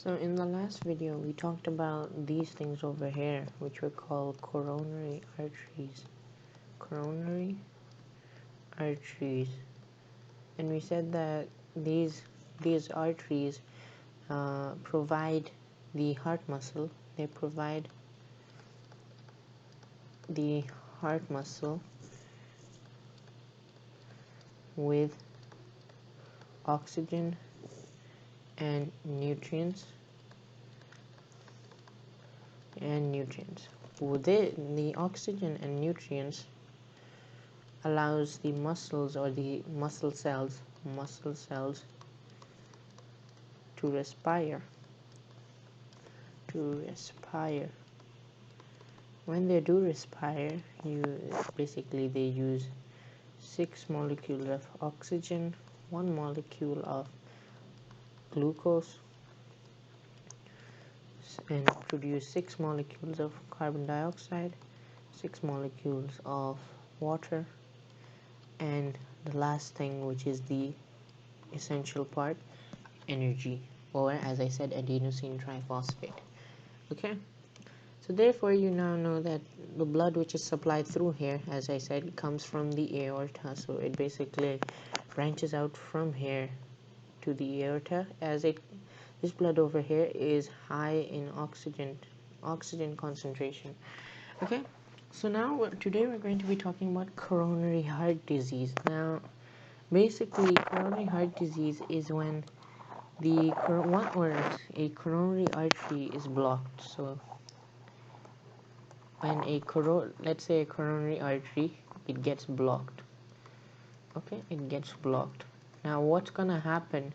So in the last video we talked about these things over here, which we call coronary arteries. Coronary arteries. And we said that these arteries provide the heart muscle. They provide the heart muscle with oxygen and nutrients. The oxygen and nutrients allows the muscles or the muscle cells to respire. When they do respire, they use 6 molecules of oxygen, 1 molecule of glucose, and produce 6 molecules of carbon dioxide, 6 molecules of water, and the last thing, which is the essential part, energy, or as I said, adenosine triphosphate. Okay, so therefore you now know that the blood which is supplied through here, as I said, comes from the aorta. So it basically branches out from here to the aorta, as this blood over here is high in oxygen concentration. Okay, so now today we're going to be talking about coronary heart disease. Now basically coronary heart disease is when a coronary artery is blocked. So when let's say a coronary artery, it gets blocked. Okay, it gets blocked. Now what's gonna happen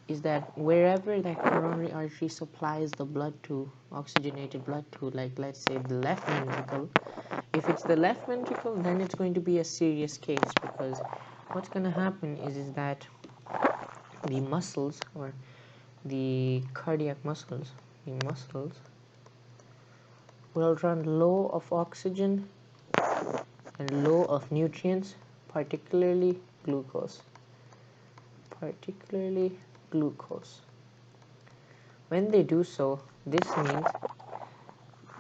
is that wherever that coronary artery supplies the blood to, oxygenated blood to, like let's say the left ventricle, if it's the left ventricle, then it's going to be a serious case, because what's going to happen is that the muscles, or the cardiac muscles, will run low of oxygen and low of nutrients, particularly glucose. When they do so, this means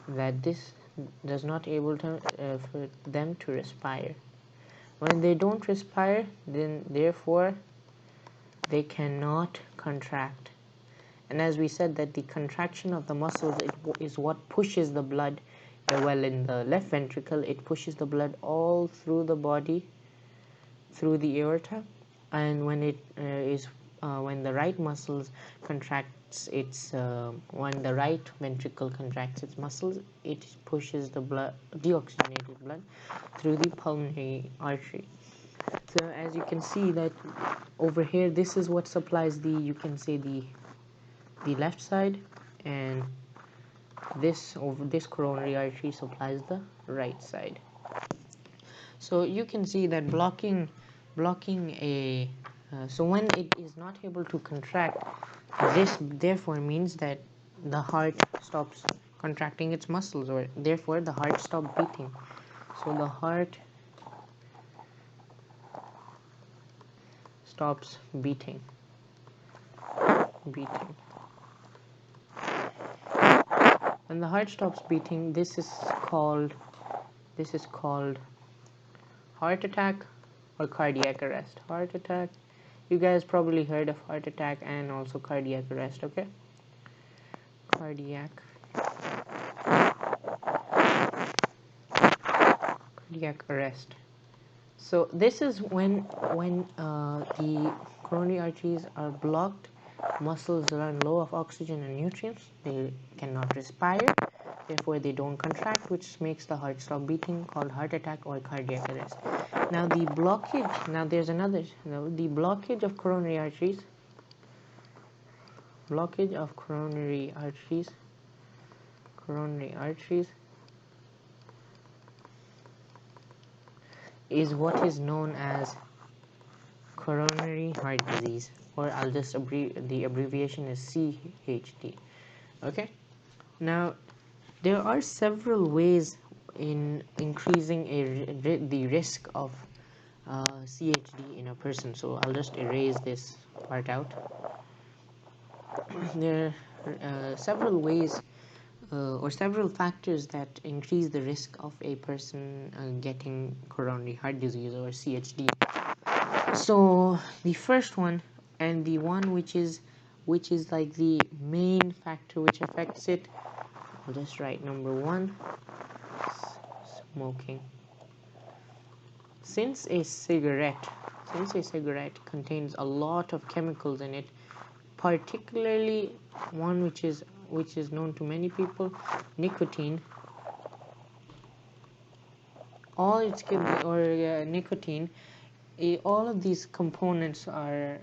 that this does not able to for them to respire. When they don't respire, then therefore they cannot contract. And as we said, that the contraction of the muscles is what pushes the blood, in the left ventricle, it pushes the blood all through the body, through the aorta. And when when the right muscles contracts when the right ventricle contracts its muscles, it pushes the deoxygenated blood through the pulmonary artery. So as you can see that over here, this is what supplies the left side, and this coronary artery supplies the right side. So you can see that blocking so when it is not able to contract, this therefore means that the heart stops contracting its muscles, or therefore the heart stops beating. So the heart stops beating. When the heart stops beating, this is called heart attack or cardiac arrest. Heart attack, you guys probably heard of heart attack and also cardiac arrest. Okay, cardiac arrest. So this is when the coronary arteries are blocked, muscles run low of oxygen and nutrients, they cannot respire, therefore they don't contract, which makes the heart stop beating, called heart attack or cardiac arrest. Now the blockage, the blockage of coronary arteries is what is known as coronary heart disease, or I'll just the abbreviation is CHD. Okay, now there are several ways in increasing the risk of CHD in a person, so I'll just erase this part out. There several ways or several factors that increase the risk of a person getting coronary heart disease or CHD. So the first one, and the one which is like the main factor which affects it, I'll just write number 1, smoking. Since a cigarette contains a lot of chemicals in it, particularly one which is known to many people, nicotine. Nicotine, all of these components are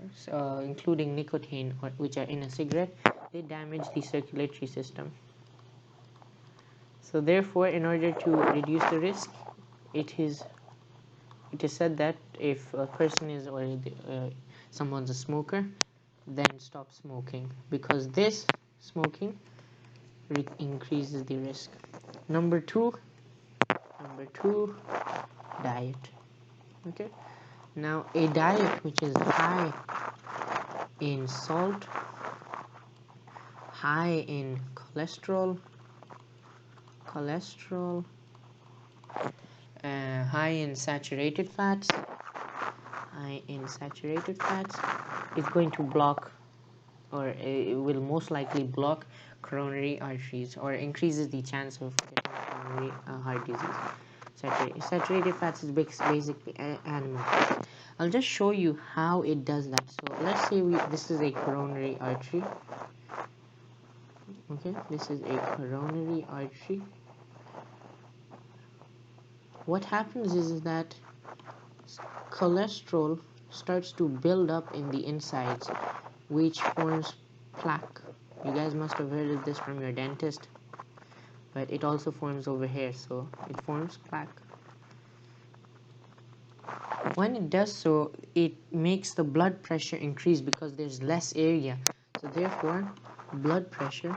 including nicotine, which are in a cigarette, they damage the circulatory system. So therefore, in order to reduce the risk, it is said that if a person is someone's a smoker, then stop smoking, because this smoking increases the risk. Number two, diet. Okay, now a diet which is high in salt, high in cholesterol, high in saturated fats, is going to block, or it will most likely block coronary arteries, or increases the chance of getting coronary heart disease. Saturated fats is basically animal fats. I'll just show you how it does that. So let's say this is a coronary artery. Okay, this is a coronary artery. What happens is that cholesterol starts to build up in the insides, which forms plaque. You guys must have heard of this from your dentist, but it also forms over here, so it forms plaque. When it does so, it makes the blood pressure increase because there's less area. So therefore, blood pressure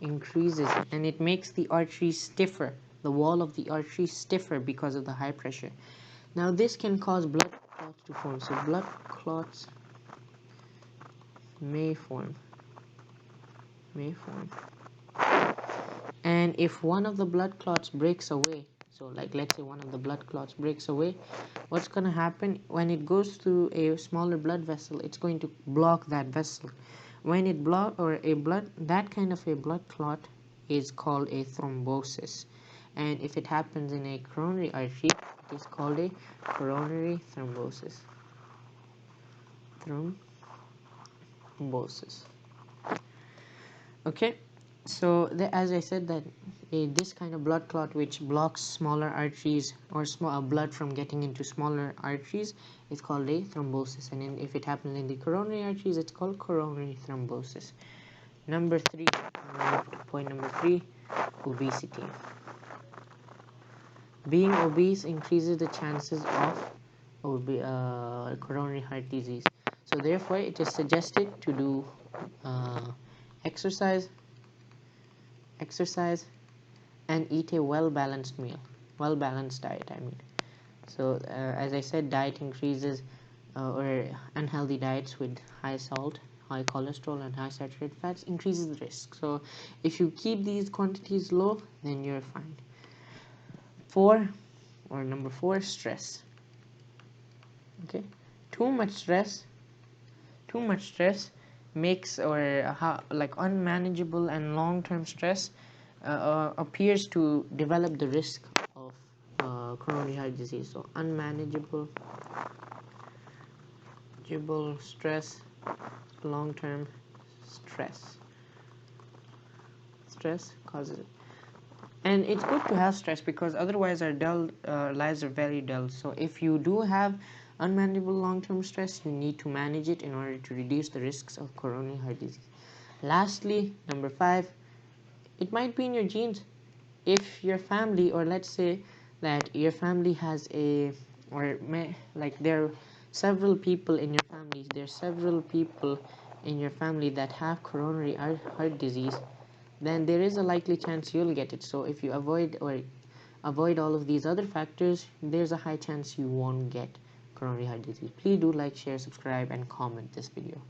increases, and it makes the artery stiffer, the wall of the artery stiffer because of the high pressure. Now this can cause blood clots to form. So blood clots may form. And if one of the blood clots breaks away, so like let's say one of the blood clots breaks away, what's going to happen when it goes through a smaller blood vessel? It's going to block that vessel. When it that kind of a blood clot is called a thrombosis. And if it happens in a coronary artery, it is called a coronary thrombosis. Okay, so as I said, that this kind of blood clot which blocks smaller arteries or blood from getting into smaller arteries is called a thrombosis, and if it happens in the coronary arteries, it's called coronary thrombosis. Point number 3, obesity. Being obese increases the chances of coronary heart disease. So therefore, it is suggested to do exercise and eat a well-balanced diet, I mean. So as I said, diet increases, or unhealthy diets with high salt, high cholesterol and high saturated fats increases the risk. So if you keep these quantities low, then you're fine. Number 4, stress. Okay, too much stress makes, like unmanageable and long-term stress appears to develop the risk of coronary heart disease. So unmanageable stress, long-term stress causes it. And it's good to have stress, because otherwise our lives are very dull. So if you do have unmanageable long-term stress, you need to manage it in order to reduce the risks of coronary heart disease. Lastly, number 5, it might be in your genes. If your family, or let's say that your family has there are several people in your family that have coronary heart disease, then there is a likely chance you'll get it. So if you avoid all of these other factors, there's a high chance you won't get coronary heart disease. Please do like, share, subscribe, and comment this video.